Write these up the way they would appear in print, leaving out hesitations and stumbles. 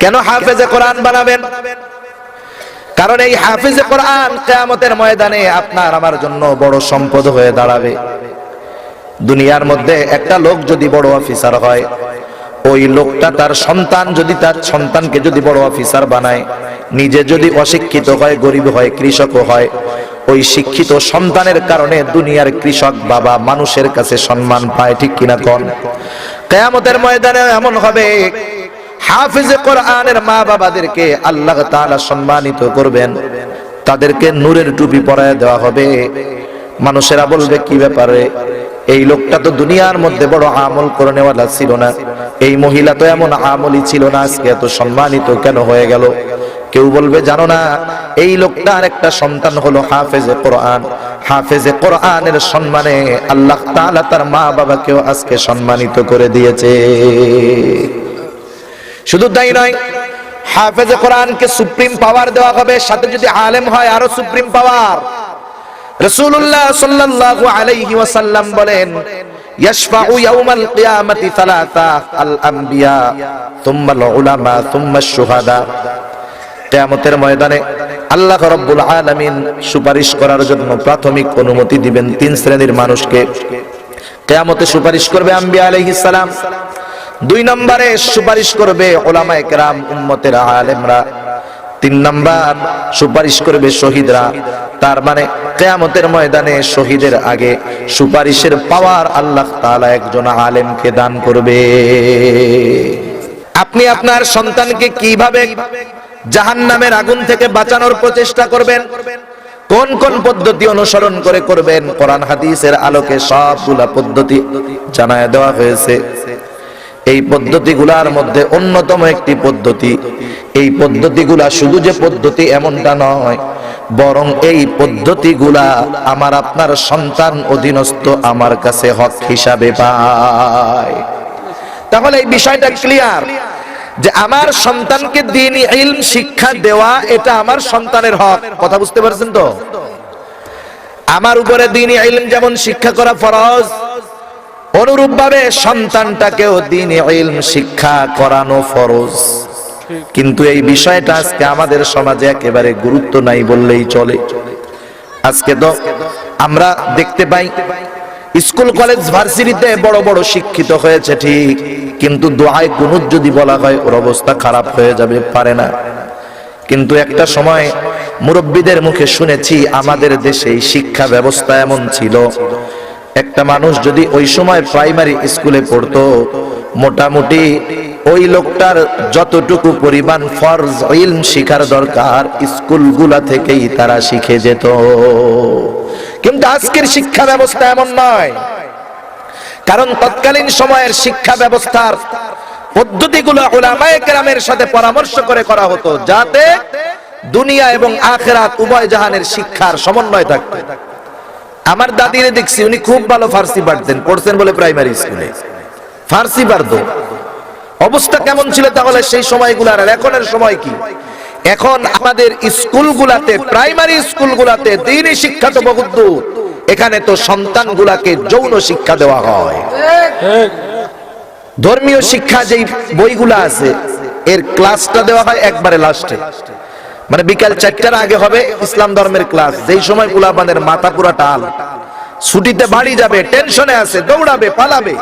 কেন হাফেজে কোরআন বানাবেন? কারণ এই হাফেজে কোরআন কিয়ামতের ময়দানে আপনার আমার জন্য বড় সম্পদ হয়ে দাঁড়াবে। দুনিয়ার মধ্যে একটা লোক যদি বড় অফিসার হয়, ওই লোকটা তার সন্তানকে যদি বড় অফিসার বানায়, নিজে যদি অশিক্ষিত হয়, গরিব হয়, কৃষকও হয়, ওই শিক্ষিত সন্তানের কারণে দুনিয়ার কৃষক বাবা মানুষের কাছে সম্মান পায়, ঠিক কিনা কোন? কিয়ামতের ময়দানে এমন হবে, হাফেজে কোরআনের মা বাবাদেরকে আল্লাহ তাআলা সম্মানিত করবেন, তাদেরকে নূরের টুপি পরায় দেওয়া হবে। মানুষেরা বলবে কি ব্যাপারে, এই লোকটা তো দুনিয়ার মধ্যে বড় আমল করনেওয়ালা ছিল না, এই মহিলা তো এমন আমলই ছিল না, আজকে এত সম্মানিত কেন হয়ে গেল? কেউ বলবে জানো না, এই লোকটার একটা সন্তান হলো হাফেজে কোরআন। হাফেজে কোরআনের সম্মানে আল্লাহ তাআলা তার মা বাবাকেও আজকে সম্মানিত করে দিয়েছে। শুধু তাই নয়, হাফেজে কোরআনকে সুপ্রিম পাওয়ার দেওয়া হবে, সাথে যদি আলেম হয় আরো সুপ্রিম পাওয়ার। রাসূলুল্লাহ সাল্লাল্লাহু আলাইহি ওয়াসাল্লাম বলেন, ইয়াশফাউ ইয়াউমাল কিয়ামাতি সালাসা আল আম্বিয়া সুম্মা আল উলামা সুম্মা আশ শুহাদা। কিয়ামতের ময়দানে আল্লাহ রাব্বুল আলামিন সুপারিশ করার জন্য প্রাথমিক অনুমতি দিবেন তিন শ্রেণীর মানুষকে। কিয়ামতে সুপারিশ করবে আম্বিয়া আলাইহিস সালাম, দুই নম্বরে সুপারিশ করবে উলামায়ে কেরাম উম্মতের আলেমরা, তিন নম্বর সুপারিশ করবে শহীদরা। তার মানে কিয়ামতের ময়দানে শহীদের আগে সুপারিশের পাওয়ার আল্লাহ তাআলা একজন আলেমকে দান করবে। আপনি আপনার সন্তানকে কিভাবে জাহান্নামের আগুন থেকে বাঁচানোর প্রচেষ্টা করবেন, কোন কোন পদ্ধতি অনুসরণ করে করবেন, কোরআন হাদিসের আলোকে সবগুলা পদ্ধতি জানায় দেওয়া হয়েছে। এই পদ্ধতিগুলার মধ্যে অন্যতম একটি পদ্ধতি, এই পদ্ধতিগুলা শুধু যে পদ্ধতি এমনটা নয়, বরং এই পদ্ধতিগুলা আমার আপনার সন্তান অধীনস্থ আমার কাছে হক হিসাবে পায়। তাহলে এই বিষয়টা ক্লিয়ার যে আমার সন্তানকে দ্বীনি ইলম শিক্ষা দেওয়া এটা আমার সন্তানের হক। কথা বুঝতে পারছেন তো? আমার উপরে দ্বীনি ইলম যেমন শিক্ষা করা ফরজ, অনুরূপভাবে সন্তানটাকেও দ্বীনি ইলম শিক্ষা করানো ফরজ। কিন্তু এই বিষয়টা আজকে আমাদের সমাজে একেবারে গুরুত্ব নাই বললেই চলে। আজকে তো আমরা দেখতে পাই স্কুল কলেজ ভার্সিটিতে বড় বড় শিক্ষিত হয়েছে ঠিক, কিন্তু দোয়ায় কুনুত যদি বলা হয় ওর অবস্থা খারাপ হয়ে যাবে, পারে না। কিন্তু একটা সময় মুরব্বীদের মুখে শুনেছি আমাদের দেশে শিক্ষা ব্যবস্থা এমন ছিল, একটা মানুষ যদি ওই সময় প্রাইমারি স্কুলে পড়তো, মোটামুটি ওই লোকটার যতটুকু পরিমাণ ফরজ ইলম শিখার দরকার স্কুলগুলা থেকেই তারা শিখে যেত। কিন্তু আজকের শিক্ষা ব্যবস্থা এমন নয়, কারণ তৎকালীন সময়ের শিক্ষা ব্যবস্থার পদ্ধতিগুলো উলামায়ে কেরামের সাথে পরামর্শ করে করা হতো, যাতে দুনিয়া এবং আখিরাত উভয় জাহানের শিক্ষার সমন্বয় থাকতো। আমার দাদিরে দেখছি উনি খুব ভালো ফার্সি পড়তেন, পড়ছেন বলে প্রাইমারি স্কুলে ফার্সি পারতো। অবস্থা কেমন ছিল তাহলে সেই সময়গুলার আর এখনের সময় কি? এখন আমাদের স্কুলগুলাতে, প্রাইমারি স্কুলগুলাতে দ্বীনি শিক্ষা তো বহুত দূর, এখানে তো সন্তানগুলাকে যৌন শিক্ষা দেওয়া হয়। ধর্মীয় শিক্ষা যেই বইগুলা আছে এর ক্লাসটা দেওয়া হয় একবারে লাস্টে, মানে বিকাল 4টার আগে হবে ইসলাম ধর্মের ক্লাস, যেই সময় পোলাপানের মাথা পুরা টাল, ছুটিতে বাড়ি যাবে, টেনশনে আছে, দৌড়াবে, পালাবে।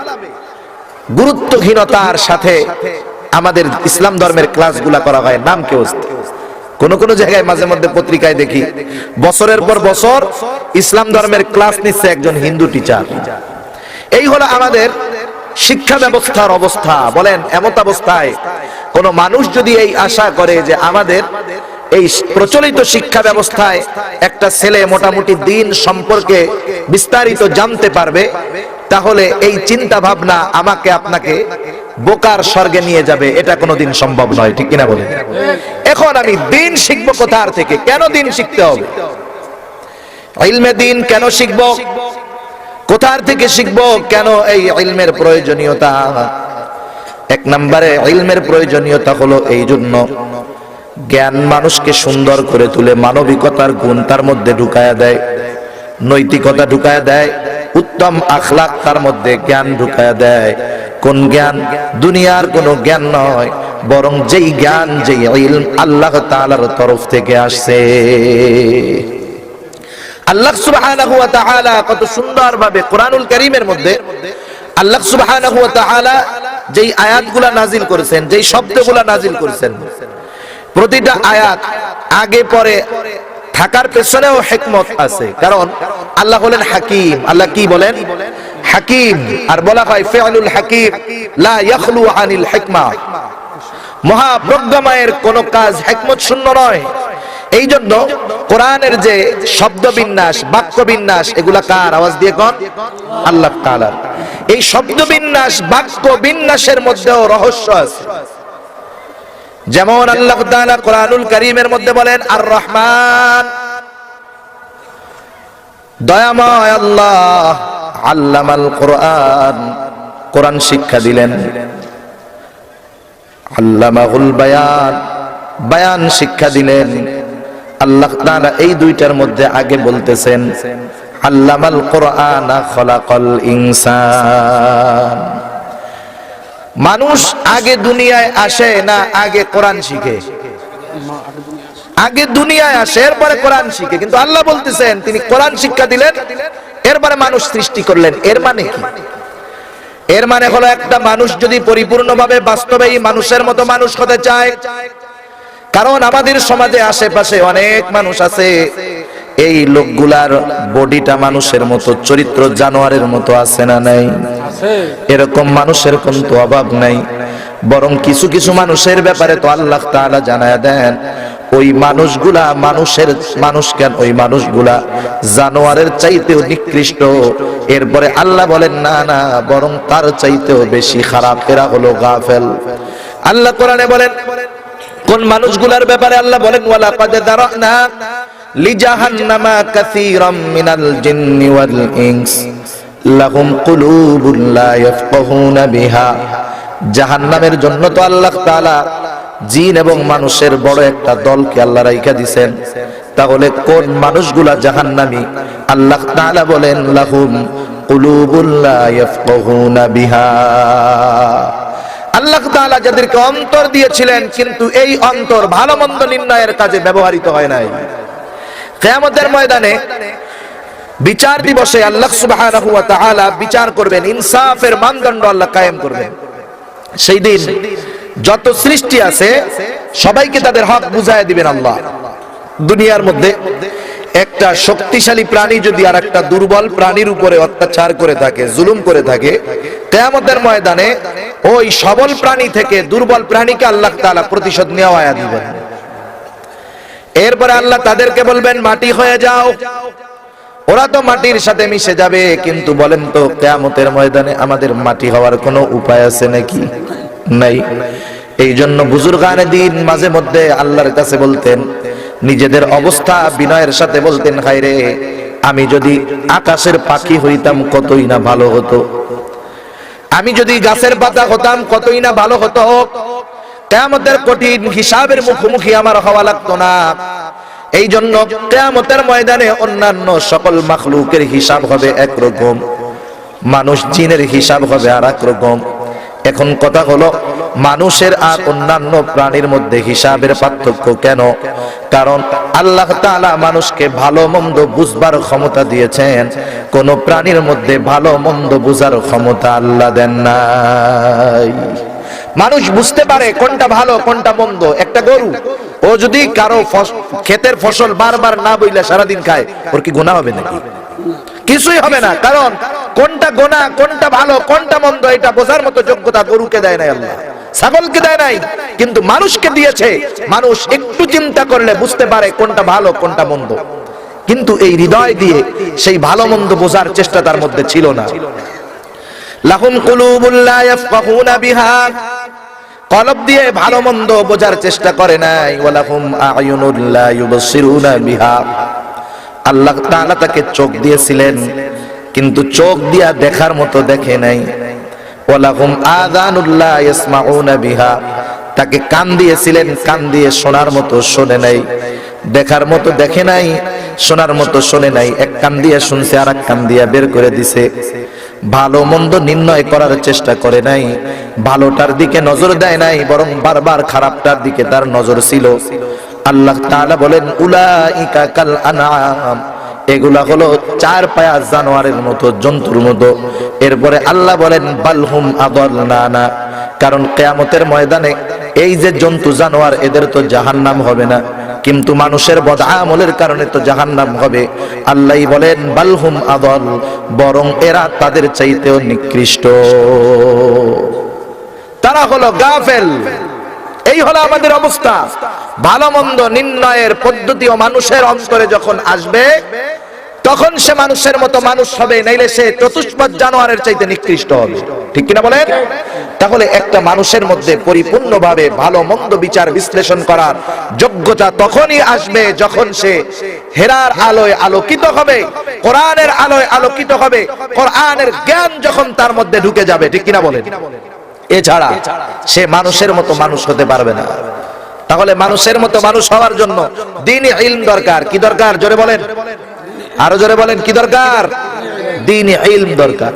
গুরুত্বহীনতার সাথে আমাদের ইসলাম ধর্মের ক্লাসগুলা করা হয় নাম কেউ। কোন কোন জায়গায় মাঝে মধ্যে পত্রিকায় দেখি বছরের পর বছর ইসলাম ধর্মের ক্লাস নিচ্ছে একজন হিন্দু টিচার। এই হলো আমাদের শিক্ষা ব্যবস্থার অবস্থা। বলেন এমত অবস্থায় কোন মানুষ যদি এই আশা করে যে আমাদের এই প্রচলিত শিক্ষা ব্যবস্থায় একটা ছেলে মোটামুটি দিন সম্পর্কে বিস্তারিত জানতে পারবে, তাহলে এই চিন্তা ভাবনা আমাকে আপনাকে বোকার স্বর্গে নিয়ে যাবে, এটা কোনোদিন সম্ভব নয়, ঠিক কিনা বলেন? এখন আমি দিন শিখবো কোথার থেকে? কেন দিন শিখতে হবে? ইলমে দিন কেন শিখবো? কোথার থেকে শিখবো? কেন এই ইলমের প্রয়োজনীয়তা? এক নম্বরে ইলমের প্রয়োজনীয়তা হলো এই জন্য, জ্ঞান মানুষকে সুন্দর করে তুলে, মানবিকতার গুণ তার মধ্যে ঢুকায়া দেয়, নৈতিকতা ঢুকায়া দেয়, উত্তম আখলাক তার মধ্যে জ্ঞান ঢুকায়া দেয়। কোন জ্ঞান? দুনিয়ার কোনো জ্ঞান নয়, বরং যেই জ্ঞান যেই ইলম আল্লাহ তাআলার তরফ থেকে আসছে। আল্লাহ সুবহানাহু ওয়া তাআলা কত সুন্দরভাবে কোরআনুল কারীমের মধ্যে আল্লাহ সুবহানাহু ওয়া তাআলা যেই আয়াতগুলা নাজিল করেছেন, যেই শব্দগুলা নাজিল করেছেন, প্রতিটা আয়াত আগে পরে থাকার পেছনেও হিকমত আছে। কারণ আল্লাহ হলেন হাকিম। আল্লাহ কি বলেন? হাকিম। আর বলা হয় ফিআলুল হাকিম লা ইয়াখলু আনিল হিকমা, মহাপ্রজ্ঞাময়ের কোন কাজ হিকমত শূন্য নয়। এই জন্য কোরআনের যে শব্দ বিন্যাস, বাক্য বিন্যাস, এগুলা কার? আওয়াজ দিয়ে কোন? আল্লাহ তাআলার। এই শব্দ বিন্যাস, বাক্য বিন্যাসের মধ্যেও রহস্য আছে। যেমন আল্লাহ তাআলা কোরআনুল কারীমের মধ্যে বলেন আর রহমান, দয়াময় আল্লাহ, আল্লামাল কোরআন, কোরআন শিক্ষা দিলেন, আল্লামাহুল বায়ান, বায়ান শিক্ষা দিলেন। আল্লাহ তাআলা এই দুইটার মধ্যে আগে বলতেছেন আল্লামাল কোরআন খলাকাল ইনসান। মানুষ আগে দুনিয়ায় আসে না আগে কোরআন শিখে? আগে দুনিয়ায় আসে, এরপরে কোরআন শিখে। কিন্তু আল্লাহ বলতেছেন তিনি কোরআন শিক্ষা দিলেন, এরপরে মানুষ সৃষ্টি করলেন। এর মানে কি? এর মানে হলো একটা মানুষ যদি পরিপূর্ণভাবে বাস্তবেই মানুষের মতো মানুষ হতে চায়, কারণ আমাদের সমাজে আশেপাশে অনেক মানুষ আছে, এই লোকগুলার বডিটা মানুষের মতো, চরিত্র জানোয়ারের মতো আছে না নাই? এরকম মানুষের কিন্তু অভাব নাই। বরং কিছু কিছু মানুষের ব্যাপারে তো আল্লাহ তাআলা জানায়া দেন ওই মানুষগুলা ওই মানুষগুলা জানোয়ারের চাইতেও নিকৃষ্ট। এরপরে আল্লাহ বলেন না না, বরং তার চাইতেও বেশি খারাপ, এরা হলো গাফেল। আল্লাহ কোরআনে বলেন কোন মানুষগুলার ব্যাপারে? আল্লাহ বলেন ওয়ালাকাদ দারানা লিজাহান্নামা কাসীরাম মিনাল জিন্নি ওয়াল ইনস লাহুম কুলুবুন লা ইয়াফকাহুনা বিহা। জাহান্নামের জন্য তো আল্লাহ তাআলা জিন এবং মানুষের বড় একটা দলকে আল্লাহ রাইখা দিবেন। তাহলে কোন মানুষগুলা জাহান্নামী? আল্লাহ তাআলা বলেন লাহুম কুলুবুন লা ইয়াফকাহুনা বিহা। আল্লাহ তাআলা যাদেরকে অন্তর দিয়েছিলেন, কিন্তু এই অন্তর ভালো মন্দ নির্ণয়ের কাজে ব্যবহৃত হয় নাই। কিয়ামতের ময়দানে বিচার দিবসে আল্লাহ সুবহানাহু ওয়া তাআলা বিচার করবেন, ইনসাফের মানদণ্ড আল্লাহ কায়েম করবেন। সেই দিন যত সৃষ্টি আছে সবাইকে তাদের হক বুঝায় দিবেন আল্লাহ। দুনিয়ার মধ্যে একটা শক্তিশালী প্রাণী যদি আর একটা দুর্বল প্রাণীর উপরে অত্যাচার করে থাকে, জুলুম করে থাকে, কিয়ামতের ময়দানে ওই সবল প্রাণী থেকে দুর্বল প্রাণীকে আল্লাহ তাআলা প্রতিশোধ নেওয়া দিবেন। এরপরে আল্লাহ তাদেরকে বলবেন মাটি হয়ে যাও। ওরা তো মাটির সাথে মিশে যাবে, কিন্তু বলেন তো কিয়ামতের ময়দানে আমাদের মাটি হওয়ার কোনো উপায় আছে নাকি? নাই। এই জন্য বুজুর্গানে দিন মাঝে মধ্যে আল্লাহর কাছে বলতেন, নিজেদের অবস্থা বিনয়ের সাথে বলতেন, হায়রে আমি যদি আকাশের পাখি হইতাম কতই না ভালো হতো, আমি যদি গাছের পাতা হতাম কতই না ভালো হতো। কিয়ামতের কঠিন হিসাবের মুখোমুখি আমার হওয়া লাগতো না। এই জন্য কিয়ামতের ময়দানে অন্যান্য সকল মাখলুকের হিসাব হবে একরকম, মানুষ জিনের হিসাব হবে আর এক রকম। এখন কথা হলো মানুষের আর অন্যান্য প্রাণীর মধ্যে হিসাবের পার্থক্য কেন? কারণ আল্লাহ তাআলা মানুষকে ভালো মন্দ বুঝবার ক্ষমতা দিয়েছেন, কোন প্রাণীর মধ্যে ভালো মন্দ বুঝার ক্ষমতা আল্লাহ দেন নাই। মানুষ বুঝতে পারে কোনটা ভালো কোনটা মন্দ। একটা গরু, ও যদি কারো ক্ষেতের ফসল বারবার না বইলে সারাদিন খায়, ওর কি গুনাহ হবে নাকি? কিছুই হবে না। কারণ কোনটা গুনাহ কোনটা ভালো কোনটা মন্দ এটা বোঝার মতো যোগ্যতা গরুকে দেয় নাই আল্লাহ, ছাগলকে দেয় নাই, কিন্তু মানুষকে দিয়েছে। মানুষ একটু চিন্তা করলে বুঝতে পারে কোনটা ভালো কোনটা মন্দ, কিন্তু এই হৃদয় দিয়ে সেই ভালো মন্দ বোঝার চেষ্টা তার মধ্যে ছিল না। লাহুম কুলুবুন লা ইয়াফকাহুনা বিহা, কলব দিয়ে ভালো মন্দ বোঝার চেষ্টা করে নাই। ওয়ালাহুম আ'য়ুনুন লা ইউবসিরুনা বিহা, আল্লাহ তাআলা তাকে চোখ দিয়েছিলেন, কিন্তু চোখ দিয়া দেখার মতো দেখে নাই। ওয়ালাহুম আযানুন লা ইয়াসমাউনা বিহা, তাকে কান দিয়েছিলেন, কান দিয়ে শোনার মতো শোনে নাই, দেখার মতো দেখে নাই, শোনার মতো শোনে নাই। এক কান দিয়ে শুনছে আর এক কান দিয়ে বের করে দিছে। ভালো মন্দ নির্ণয় করার চেষ্টা করে নাই, ভালোটার দিকে নজর দেয় নাই, বরং বারবার খারাপটার দিকে তার নজর ছিল। আল্লাহ তাআলা বলেন উলাইকা কাল আনআম, এগুলা হলো চার পায়া জানোয়ারের মতো, জন্তুর মতো। এরপরে আল্লাহ বলেন বালহুম আদাল্লানা, কারণ কিয়ামতের ময়দানে এই যে জন্তু জানোয়ার এদের তো জাহান্নাম হবে না, কিন্তু মানুষের বদআমলের কারণে তো জাহান্নাম হবে। আল্লাহই বলেন বালহুম আদাল, বরং এরা তাদের চাইতেও নিকৃষ্ট, তারা হলো গাফেল। এই হলো আমাদের অবস্থা। ভালো মন্দ নির্ণয়ের পদ্ধতিও মানুষের অন্তরে যখন আসবে তখন সে মানুষের মতো মানুষ হবে, নাইলে সে চতুষ্পদ জানোয়ারের চাইতে নিকৃষ্ট হবে। ঠিক কিনা বলেন? তাহলে একটা মানুষের মধ্যে পরিপূর্ণভাবে ভালো মন্দ বিচার বিশ্লেষণ করার যোগ্যতা তখনই আসবে যখন সে হেরার আলোয় আলোকিত হবে, কোরআনের আলোয় আলোকিত হবে, কোরআনের জ্ঞান যখন তার মধ্যে ঢুকে যাবে। ঠিক কিনা বলেন? এছাড়া সে মানুষের মতো মানুষ হতে পারবে না। তাহলে মানুষের মতো মানুষ হওয়ার জন্য দ্বীনি ইলম দরকার। কি দরকার? জোরে বলেন, আরো জোরে বলেন, কি দরকার? দ্বীনি ইলম দরকার।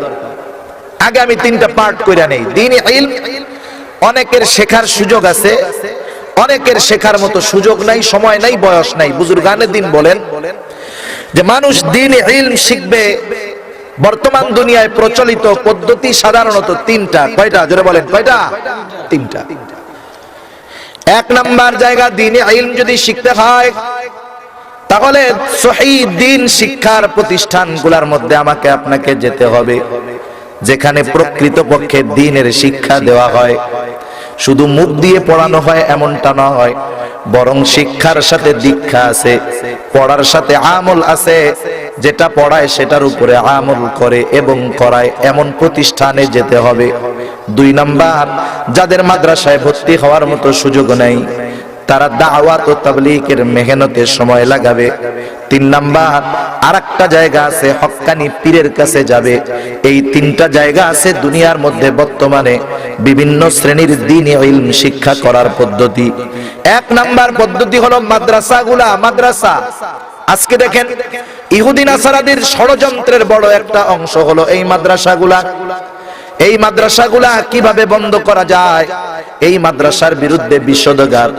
আগে আমি তিনটা পার্ট কইরা নেই। দ্বীনি ইলম অনেকের শেখার সুযোগ আছে, অনেকের শেখার মতো সুযোগ নাই, সময় নাই, বয়স নাই। বুজুর্গানে দিন বলেন যে মানুষ দ্বীনি ইলম শিখবে। বর্তমান দুনিয়ায় প্রচলিত পদ্ধতি সাধারণত তিনটা। কয়টা? জোরে বলেন, কয়টা? তিনটা। এক নাম্বার জায়গা, দ্বীনি ইলম যদি শিখতে হয় তাহলে সহিহ দ্বীন শিক্ষার প্রতিষ্ঠানগুলোর মধ্যে আমাকে আপনাকে যেতে হবে, যেখানে প্রকৃতপক্ষে দ্বীনের শিক্ষা দেওয়া হয়। শুধু মুখ দিয়ে পড়ানো হয় এমনটা নয়, বরং শিক্ষার সাথে দীক্ষা আছে, পড়ার সাথে আমল আছে। যেটা পড়ায় সেটার উপরে আমল করে এবং করায় এমন প্রতিষ্ঠানে যেতে হবে। দুই নাম্বার, যাদের মাদ্রাসায় ভর্তি হওয়ার মতো সুযোগ নেই তারা দাওয়াত ও তাবলীগের মেহনতে সময় লাগাবে। তিন নাম্বার, আরেকটা জায়গা আছে, হক্কানি পীরের কাছে যাবে। এই তিনটা জায়গা আছে দুনিয়ার মধ্যে বর্তমানে বিভিন্ন শ্রেণীর দ্বীনি ইলম শিক্ষা করার পদ্ধতি। এক নাম্বার পদ্ধতি হলো মাদ্রাসাগুলা। মাদ্রাসা আজকে দেখেন ইহুদি নাসারাদের ষড়যন্ত্রের বড় একটা অংশ হলো এই মাদ্রাসাগুলা। এই মাদ্রাসাগুলা কিভাবে বন্ধ করা যায়? এই মাদ্রাসার বিরুদ্ধে বিশ্বদগার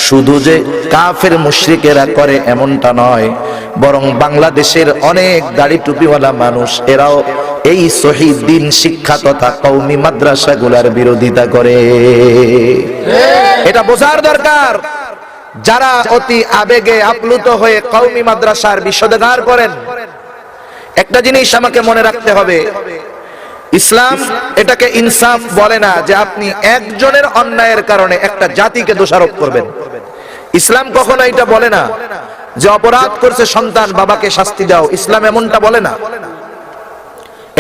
শুধু যে কাফের মুশরিকেরা করে এমনটা নয়, বরং বাংলাদেশের অনেক দাড়ি টুপিওয়ালা মানুষ এরাও এই সহিহ দ্বীন শিক্ষা তথা কওমি মাদ্রাসাগুলার বিরোধিতা করে। এটা বোঝার দরকার। যারা অতি আবেগে আপ্লুত হয়ে কওমি মাদ্রাসার বিশ্বদগার করেন, একটা জিনিস আমাকে মনে রাখতে হবে, ইসলাম এটাকে ইনসাফ বলে না যে আপনি একজনের অন্যায়ের কারণে একটা জাতিকে দোষারোপ করবেন। ইসলাম কখনো এটা বলে না যে অপরাধ করছে সন্তান, বাবাকে শাস্তি দাও। ইসলাম এমনটা বলে না।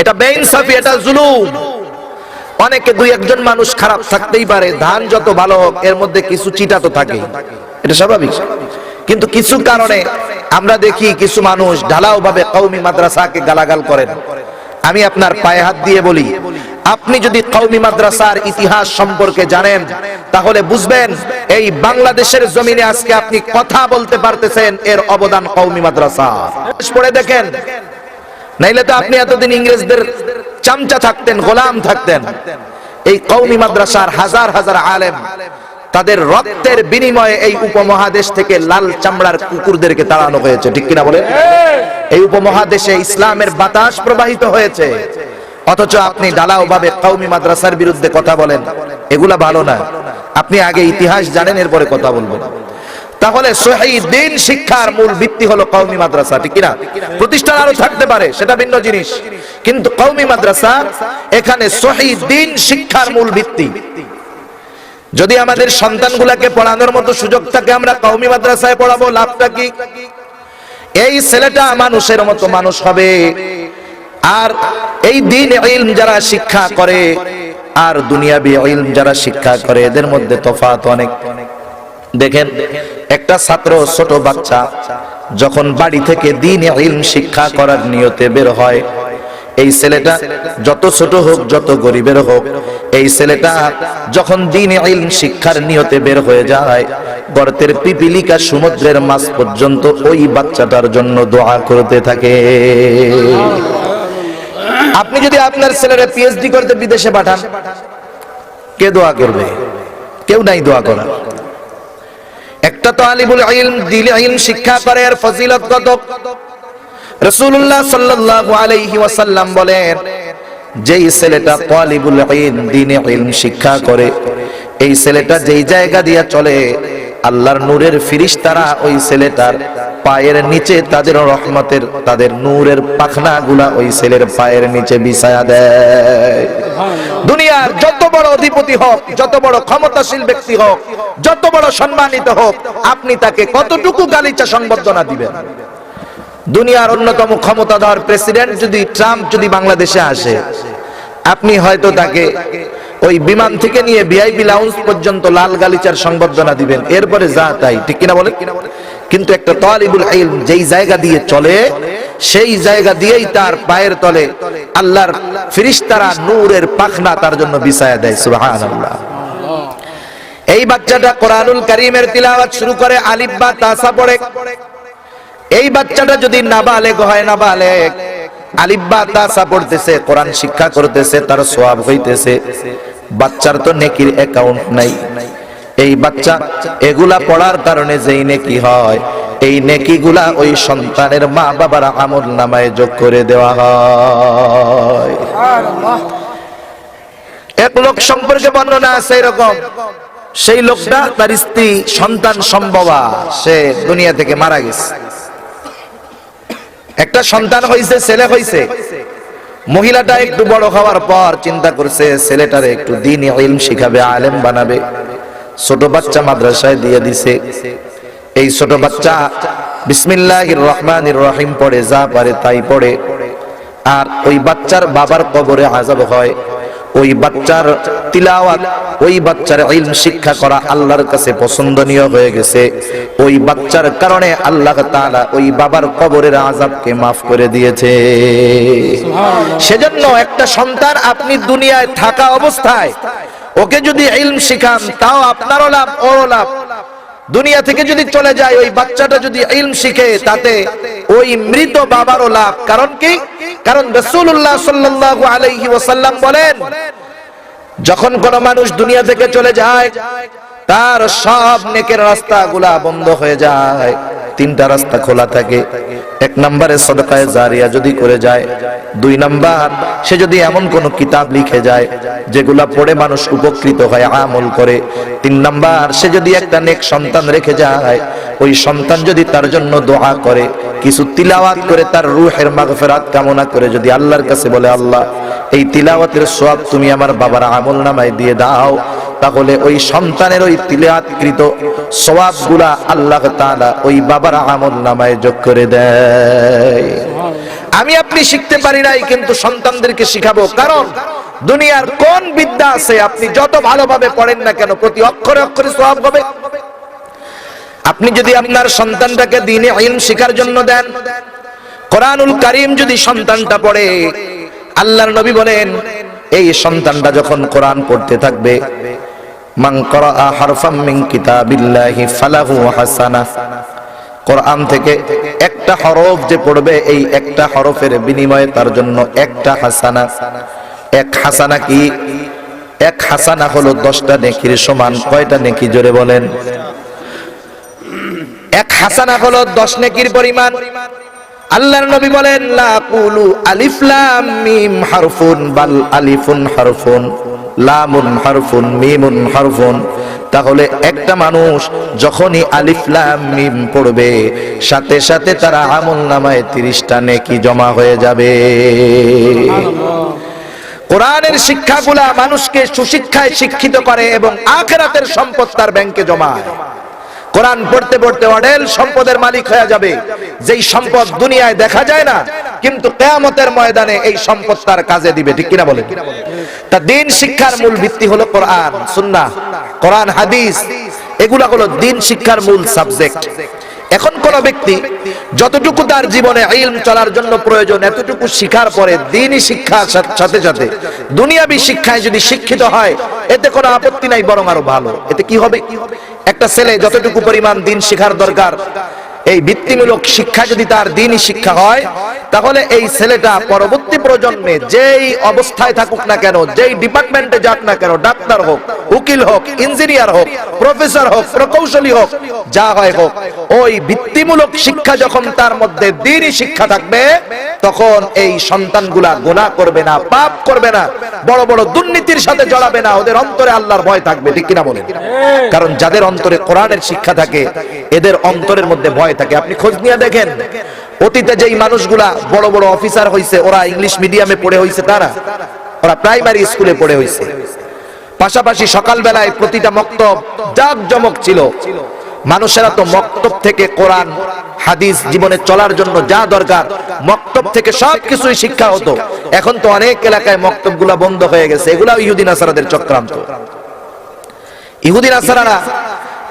এটা বেইনসাফি, এটা জুলুম। অনেকে দুই একজন মানুষ খারাপ থাকতেই পারে, ধান যত ভালো হোক এর মধ্যে কিছু চিটা তো থাকে, এটা স্বাভাবিক। কিন্তু কিছু কারণে আমরা দেখি কিছু মানুষ ঢালাও ভাবে কওমি মাদ্রাসাকে গালাগাল করেন। আমি আপনার পায়ে হাত দিয়ে বলি, আপনি যদি কওমি মাদ্রাসার ইতিহাস সম্পর্কে জানেন তাহলে বুঝবেন এই বাংলাদেশের জমিনে আজকে আপনি কথা বলতে পারতেছেন, এর অবদান কওমি মাদ্রাসা। পড়ে দেখেন, নাইলে তো আপনি এতদিন ইংরেজদের চামচা থাকতেন, গোলাম থাকতেন। এই কওমি মাদ্রাসার হাজার হাজার আলেম তাদের রক্তের বিনিময়ে এই উপমহাদেশ থেকে লাল চামড়ার কুকুরদেরকে তাড়ানো হয়েছে। ঠিক কিনা বলেন? এই উপমহাদেশে ইসলামের বাতাস প্রবাহিত হয়েছে, অথচ আপনি ঢালাও ভাবে কওমি মাদ্রাসার বিরুদ্ধে কথা বলেন। এগুলা ভালো না। আপনি আগে ইতিহাস জানেন, এরপরে কথা বলবেন। তাহলে সহিহ দ্বীন শিক্ষার মূল ভিত্তি হলো কওমি মাদ্রাসা। ঠিক কিনা? প্রতিষ্ঠান আরো থাকতে পারে, সেটা ভিন্ন জিনিস, কিন্তু কওমি মাদ্রাসা এখানে সহিহ দ্বীন শিক্ষার মূল ভিত্তি। যদি আমাদের সন্তানগুলাকে পড়ানোর মতো সুযোগ থাকে আমরা কওমি মাদ্রাসায় পড়াবো, লাভটা কি? এই ছেলেটা মানুষের মতো মানুষ হবে। আর এই দ্বীন ইলম যারা শিক্ষা করে আর দুনিয়াবি ইলম যারা শিক্ষা করে এদের মধ্যে তফাৎ অনেক। দেখেন, একটা ছাত্র, ছোট বাচ্চা যখন বাড়ি থেকে দ্বীন ইলম শিক্ষা করার নিয়তে বের হয়, এই ছেলেটা যত ছোট হোক, যত গরিবের হোক, এই ছেলেটা যখন দ্বীন ইলম শিক্ষার নিয়তে বের হয়ে যায়, গর্তের পিপিলিকা সমুদ্রের মাছ পর্যন্ত ওই বাচ্চাটার জন্য দোয়া করতে থাকে। আপনি যদি আপনার ছেলেরা পিএইচডি করতে বিদেশে পাঠান, কে দোয়া করবে? কেউ নাই দোয়া করার। একটা তালিবুল ইলম দিলে ইলম শিক্ষা করে এর ফজিলত কত। রাসূলুল্লাহ সাল্লাল্লাহু আলাইহি ওয়াসাল্লাম বলেন, যেই ছেলেটা তালিবুল ইলম দ্বীনে ইলম শিক্ষা করে, এই ছেলেটা যেই জায়গা দিয়ে চলে, আল্লাহর নূরের ফেরেশতারা ওই ছেলেটার পায়ের নিচে তাদের রহমতের, তাদের নূরের পাখনাগুলা ওই ছেলের পায়ের নিচে বিছায়া দেয়। দুনিয়ার যত বড় অধিপতি হোক, যত বড় ক্ষমতাশীল ব্যক্তি হোক, যত বড় সম্মানিত হোক, আপনি তাকে কতটুকু গালিচা সংবর্ধনা দিবেন? দুনিয়ার অন্যতম ক্ষমতাধর প্রেসিডেন্ট যদি ট্রাম্প যদি বাংলাদেশে আসে, আপনি হয়তো তাকে ওই বিমান থেকে নিয়ে ভিআইপি লাউঞ্জ পর্যন্ত লাল গালিচার সংবর্ধনা দিবেন, এরপরে যা তাই, ঠিক কিনা বলে? কিন্তু একটা তালিবুল ইলম যেই জায়গা দিয়ে চলে, সেই জায়গা দিয়েই তার পায়ের তলে আল্লাহর ফেরেশতারা নূরের পাখনা তার জন্য বিছায়া দেয়। সুবহানাল্লাহ। এই বাচ্চাটা কোরআনুল কারীমের তিলাওয়াত শুরু করে, আলিফ বা তাসা পড়ে। এই বাচ্চাটা যদি নাবালেগ হয়, নাবালেগ, আলিফ বা তাসা পড়তেছে, কোরআন শিক্ষা করতেছে, তার সওয়াব হইতেছে। বাচ্চার তো নেকির অ্যাকাউন্ট নাই। এই বাচ্চা এগুলা পড়ার কারণে যেই নেকি হয়, এই নেকিগুলা ওই সন্তানের মা বাবার আমল নামায় যোগ করে দেওয়া হয়। এক লোক সম্পর্কে বর্ণনা আছে এরকম, সেই লোকটা তার স্ত্রী সন্তান সম্ভবা, সে দুনিয়া থেকে মারা গেছে। একটা সন্তান হইছে, ছেলে হইছে। মহিলাটা একটু বড় হওয়ার পর চিন্তা করছে ছেলেটারে একটু দ্বীনি ইলম শিখাবে, আলেম বানাবে। ছোট বাচ্চা মাদ্রাসায় দিয়ে দিছে। এই ছোট বাচ্চা বিসমিল্লাহির রহমানির রহিম পড়ে, যা পারে তাই পড়ে। আর ওই বাচ্চার বাবার কবরে আযাব হয়। ওই বাচ্চার তিলাওয়াত, ওই বাচ্চার ইলম শিক্ষা করা আল্লাহর কাছে পছন্দনীয় হয়ে গেছে। ওই বাচ্চার কারণে আল্লাহ তাআলা ওই বাবার কবরের আযাবকে মাফ করে দিয়েছে। সেজন্য একটা সন্তান আপনি দুনিয়ায় থাকা অবস্থায় ওকে যদি ইলম শিখান, তাও আপনারও লাভ, ওরও লাভ। দুনিয়া থেকে যদি চলে যায়, ওই বাচ্চাটা যদি ইলম শিখে, তাতে ওই মৃত বাবারও লাভ। কারণ কি? কারণ রাসূলুল্লাহ সাল্লাল্লাহু আলাইহি ওয়াসাল্লাম বলেন, যখন কোন মানুষ দুনিয়া থেকে চলে যায়, তার সব নেকের রাস্তাগুলা বন্ধ হয়ে যায়। তিনটা রাস্তা খোলা থাকে। এক নম্বরে সদকায়ে জারিয়া যদি করে যায়, দুই নাম্বার সে যদি এমন কোন কিতাব লিখে যায় যেগুলা পড়ে মানুষ উপকৃত হয়, আমল করে। তিন নাম্বার সে যদি একটা নেক সন্তান রেখে যায়, ওই সন্তান যদি তার জন্য দোয়া করে, কিছু তিলাওয়াত করে, তার রূহের মাগফিরাত কামনা করে যদি আল্লাহর কাছে বলে, আল্লাহ এই তিলাওয়াতের সওয়াব তুমি আমার বাবার আমলনামায় দিয়ে দাও, তাহলে ওই সন্তানের ওই তিলাওয়াতকৃত সওয়াবগুলা আল্লাহ তাআলা ওই বাবার আমলনামায় যোগ করে দেয়। আমি আপনি শিখতে পারি নাই, কিন্তু সন্তানদেরকে শিখাবো। কারণ দুনিয়ার কোন বিদ্যা আছে, আপনি যত ভালোভাবে পড়েন না কেন, প্রতি অক্ষরে অক্ষরে সওয়াব হবে। আপনি যদি আপনার সন্তানটাকে দ্বীনে ইলম শিখার জন্য দেন, কোরআনুল কারীম যদি সন্তানটা পড়ে, আল্লাহর নবী বলেন, এই সন্তানটা যখন কোরআন পড়তে থাকবে, মান ক্বারাআ হারফাম মিন কিতাবিল্লাহি ফালাহু হাসানাহ, কোরআন থেকে একটা হরফ যে পড়বে, এই একটা হরফের বিনিময়ে তার জন্য একটা হাসানা। এক হাসানা কি? এক হাসানা হলো 10টা নেকির সমান। কয়টা নেকি জোরে বলেন? এক হাসানা হলো 10 নেকির পরিমাণ। আল্লাহর নবী বলেন, লা কুলু আলিফ লাম মিম হারফুন, বাল আলিফুন হারফুন, লামুন হারফুন, মিমুন হারফুন। তাহলে একটা মানুষ যখনই আলিফ লাম মিম পড়বে, সাথে সাথে তার আমলনামায় 30টা নেকি জমা হয়ে যাবে। কোরআনের শিক্ষাগুলা মানুষকে সুশিক্ষায় শিক্ষিত করে এবং আখিরাতের সম্পদ তার ব্যাংকে জমায়। কোরআন পড়তে পড়তে অঢেল সম্পদের মালিক হয়ে যাবে, যেই সম্পদ দুনিয়ায় দেখা যায় না, কিন্তু কিয়ামতের ময়দানে এই সম্পদ তার কাজে দিবে। ঠিক কিনা বলেন? তা দ্বীন শিক্ষার মূল ভিত্তি হলো কোরআন, সুন্নাহ, কোরআন হাদিস, এগুলা হলো দ্বীন শিক্ষার মূল সাবজেক্ট। এখন কোন ব্যক্তি যতটুকু তার জীবনে ইলম চলার জন্য প্রয়োজন, এতটুকু শিখার পরে দ্বীনি শিক্ষার সাথে সাথে দুনিয়াবি শিক্ষায় যদি শিক্ষিত হয়, এতে কোনো আপত্তি নাই, বরং আরো ভালো। এতে কি হবে? একটা ছেলে যতটুকু পরিমাণ দ্বীন শিখার দরকার, এই বৃত্তিমূলক শিক্ষা যদি তার দ্বীনি শিক্ষা হয়, তাহলে এই ছেলেটা পরবর্তী প্রজন্মে যেই অবস্থায় থাকুক না কেন, যেই ডিপার্টমেন্টে যাক না কেন, ডাক্তার হোক, উকিল হোক, ইঞ্জিনিয়ার হোক, প্রফেসর হোক, প্রকৌশলী হোক, যা হয় হোক, ওই বৃত্তিমূলক শিক্ষা যখন তার মধ্যে দ্বীনি শিক্ষা থাকবে, তখন এই সন্তানগুলা গুনাহ করবে না, পাপ করবে না, বড় বড় দুর্নীতির সাথে জড়াবে না, ওদের অন্তরে আল্লাহর ভয় থাকবে। ঠিক কিনা বলেন? কারণ যাদের অন্তরে কোরআনের শিক্ষা থাকে, এদের অন্তরের মধ্যে ভয় থাকে। আপনি খোঁজ নিয়ে দেখেন, অতীতে যেই মানুষগুলা বড় বড় অফিসার হইছে, ওরা ইংলিশ মিডিয়ামে পড়ে হইছে, ওরা প্রাইমারি স্কুলে পড়ে হইছে। পাশাপাশি সকালবেলায় প্রতিটা মক্তব জাঁকজমক ছিল। মানুষেরা তো মক্তব থেকে কোরআন হাদিস জীবনে চলার জন্য যা দরকার, মক্তব থেকে সবকিছুই শিক্ষা হতো। এখন তো অনেক এলাকায় মক্তবগুলা বন্ধ হয়ে গেছে। এগুলা ইহুদি নাসারাদের চক্রান্ত। ইহুদি নাসারারা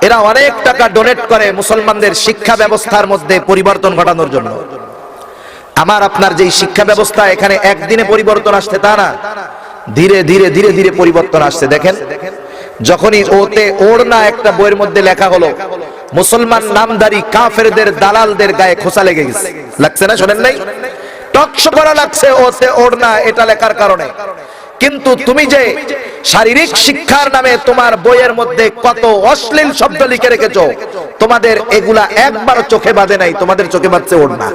এরা অনেক টাকা ডোনেট করে মুসলমানদের শিক্ষা ব্যবস্থার মধ্যে পরিবর্তন ঘটানোর জন্য। আমার আপনার যেই শিক্ষা ব্যবস্থা, এখানে একদিনে পরিবর্তন আসছে তা না, ধীরে ধীরে ধীরে ধীরে পরিবর্তন আসছে। দেখেন, যখনই ওতে ওড়না একটা বইয়ের মধ্যে লেখা হলো, মুসলমান নামধারী কাফেরদের দালালদের গায়ে খোঁচা লেগে গেছে। লাগছে না? শোনেন নাই? টকশো করা লাগছে ওতে ওড়না এটা লেখার কারণে। কিন্তু তুমি যে শারীরিক শিক্ষার নামে তোমার বইয়ের মধ্যে কত অশ্লীল শব্দ লিখে রেখেছো, তোমাদের এগুলা একবার চোখে বাঁধে নাই, তোমাদের চোখে বাঁধছে ওড়না।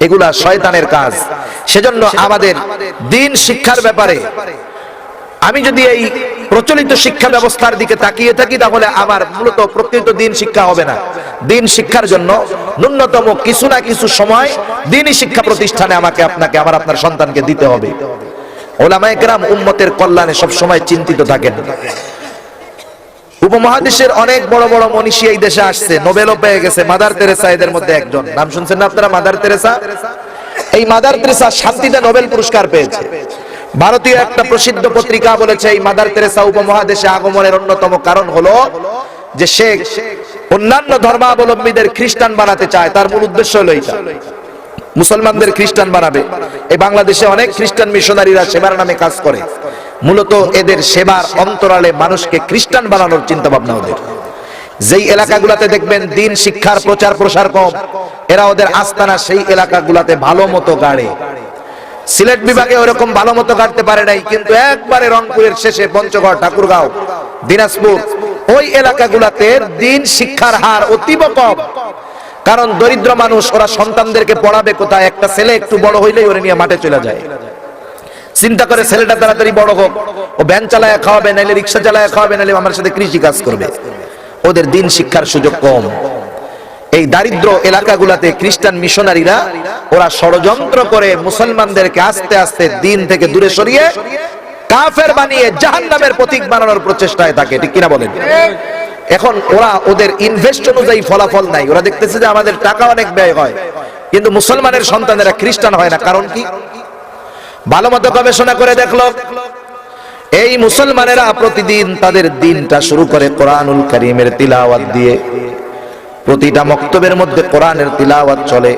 এগুলা শয়তানের কাজ। সেজন্য আমাদের দ্বীন শিক্ষার ব্যাপারে আমি যদি এই প্রচলিত শিক্ষা ব্যবস্থার দিকে তাকিয়ে থাকি, তাহলে আমার মূলত প্রকৃত দ্বীন শিক্ষা হবে না। দ্বীন শিক্ষার জন্য ন্যূনতম কিছু না কিছু সময় দ্বীনি শিক্ষা প্রতিষ্ঠানে আমাকে, আপনাকে, আমার আপনার সন্তানকে দিতে হবে। উলামায়ে কেরাম উম্মতের কল্যাণে সব সময় চিন্তিত থাকেন। উপমহাদেশের অনেক বড় বড় মনীষী এই দেশে আসছে, নোবেলও পেয়ে গেছে। মাদার তেরেসা এদের মধ্যে একজন। নাম শুনছেন না আপনারা? Mother Teresa. এই মাদার তেরেসা 7টা নোবেল পুরস্কার পেয়েছে। ভারতীয় একটা প্রসিদ্ধ পত্রিকা বলেছে, এই মাদার তেরেসা উপমহাদেশে আগমনের অন্যতম কারণ হলো যে সে অন্যান্য ধর্মাবলম্বীদের খ্রিস্টান বানাতে চায়। তার মূল উদ্দেশ্য হলো এইটা, মুসলমানদের খ্রিস্টান বানাবে। এই বাংলাদেশে অনেক খ্রিস্টান মিশনারিরা সেবার নামে কাজ করে। মূলত এদের সেবার অন্তরালে মানুষকে খ্রিস্টান বানানোর চিন্তা ভাবনা ওদের। যেই এলাকাগুলাতে দেখবেন দ্বীন শিক্ষার প্রচার প্রসার কম, এরা ওদের আস্তানা সেই এলাকাগুলাতে ভালো মতো গাড়ে। সিলেট বিভাগে ওরকম ভালো মতো গাড়তে পারে নাই, কিন্তু একবারে রংপুরের শেষে পঞ্চগড়, ঠাকুরগাঁও, দিনাজপুর, ওই এলাকাগুলাতে দ্বীন শিক্ষার হার অতীব কম। কারণ দরিদ্র মানুষ, ওরা সন্তানদেরকে পড়াবে কোথায়? একটা ছেলে একটু বড় হইলেই ওরে নিয়ে মাঠে চলে যায়। চিন্তা করে ছেলেটা তাড়াতাড়ি বড় হোক, ও ভ্যান চালায় খাওয়াবে, নাইলে রিক্সা চালায় খাওয়াবে, নাইলে আমার সাথে কৃষি কাজ করবে। ওদের দ্বীন শিক্ষার সুযোগ কম। এই দারিদ্র এলাকাগুলাতে খ্রিস্টান মিশনারিরা ওরা ষড়যন্ত্র করে মুসলমানদেরকে আস্তে আস্তে দ্বীন থেকে দূরে সরিয়ে কাফের বানিয়ে জাহান্নামের প্রতীক বানানোর প্রচেষ্টায় থাকে। ঠিক কিনা বলেন? এখন ওরা ওদের ইনভেস্ট অনুযায়ী ফলাফল নাই। ওরা দেখতেছে যে আমাদের টাকা অনেক ব্যয় হয়, কিন্তু মুসলমানের সন্তানেরা খ্রিস্টান হয় না। কারণ কি? ভালো মতো গবেষণা করে দেখলো, এই মুসলমানেরা প্রতিদিন তাদের দিনটা শুরু করে কোরআনুল কারীমের তিলাওয়াত দিয়ে। প্রতিটা মক্তবের মধ্যে কোরআনের তিলাওয়াত চলে,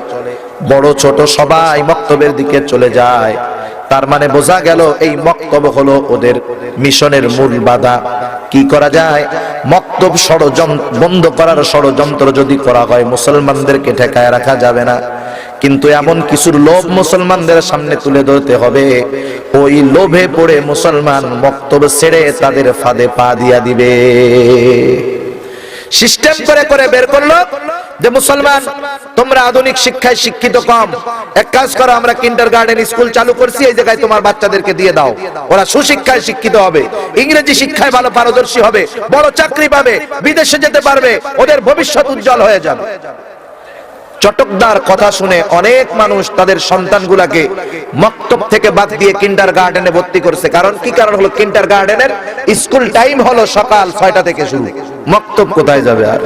বড় ছোট সবাই মক্তবের দিকে চলে যায়। তার মানে বোঝা গেল এই মক্তব হলো ওদের মিশনের মূল বাধা। কি করা যায়? মক্তব বন্ধ করার ষড়যন্ত্র যদি করা হয়, মুসলমানদেরকে ঠেকায় রাখা যাবে না, কিন্তু এমন কিছুর লোভ মুসলমানদের সামনে তুলে ধরতে হবে, ওই লোভে পড়ে মুসলমান মক্তব ছেড়ে তাদের ফাঁদে পা দিয়া দিবে। সিস্টেম করে করে বের করলো যে মুসলমান তোমরা আধুনিক শিক্ষায় শিক্ষিত কম, এক কাজ করো, আমরা কিন্ডারগার্টেন স্কুল চালু করছি, এই জায়গায় তোমার বাচ্চাদেরকে দিয়ে দাও, ওরা সুশিক্ষায় শিক্ষিত হবে, ইংরেজি শিক্ষায় ভালো পারদর্শী হবে, বড় চাকরি পাবে, বিদেশে যেতে পারবে, ওদের ভবিষ্যৎ উজ্জ্বল হয়ে যাবে। চটকদার কথা শুনে অনেক মানুষ তাদের সন্তানগুলাকে মক্তব থেকে বাদ দিয়ে কিন্ডারগার্টেনে ভর্তি করছে। কারণ কি? কারণ হলো কিন্ডারগার্টেনের স্কুল টাইম হলো সকাল 6টা থেকে শুরু, মক্তব কোথায় যাবে? আর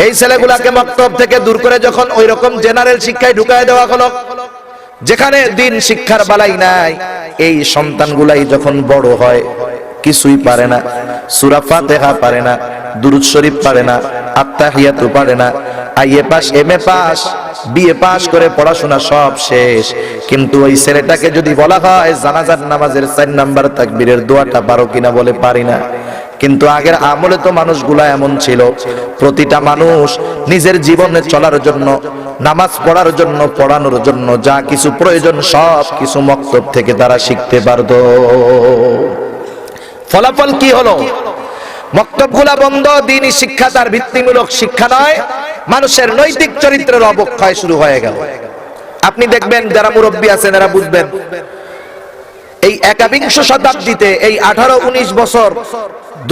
এই ছেলেগুলাকে মক্তব থেকে দূর করে যখন ওই রকম জেনারেল শিক্ষায় ঢুকায় দেওয়া হলো, যেখানে দ্বীন শিক্ষার বালাই নাই, এই সন্তানগুলাই যখন বড় হয় কিছুই পারে না, সূরা ফাতিহা পারে না, দুরূদ শরীফ পারে না, আত্তাহিয়াতু পারে না, IA pass, MA pass, BA pass করে পড়াশোনা সব শেষ। কিন্তু ওই ছেলেটাকে যদি বলা হয় জানাজার নামাজের 4 নাম্বার তাকবীরের দোয়াটা পারো কিনা, বলে পারি না। কিন্তু আগের আমলে তো মানুষগুলা এমন ছিল, প্রতিটা মানুষ নিজের জীবনে চলার জন্য, নামাজ পড়ার জন্য, পড়ানোর জন্য যা কিছু প্রয়োজন সব কিছু মক্তব থেকে তারা শিখতে পারত। ফলাফল কি হলো? মক্তবগুলা বন্ধ, দ্বীনি শিক্ষা তার ভিত্তিমূলক শিক্ষা নয়, মানুষের নৈতিক চরিত্রের অবক্ষয় শুরু হয়ে গেল। আপনি দেখবেন যারা মুরব্বী আছেন এরা বুঝবেন, এই 21 শতাব্দীতে এই 18-19 বছর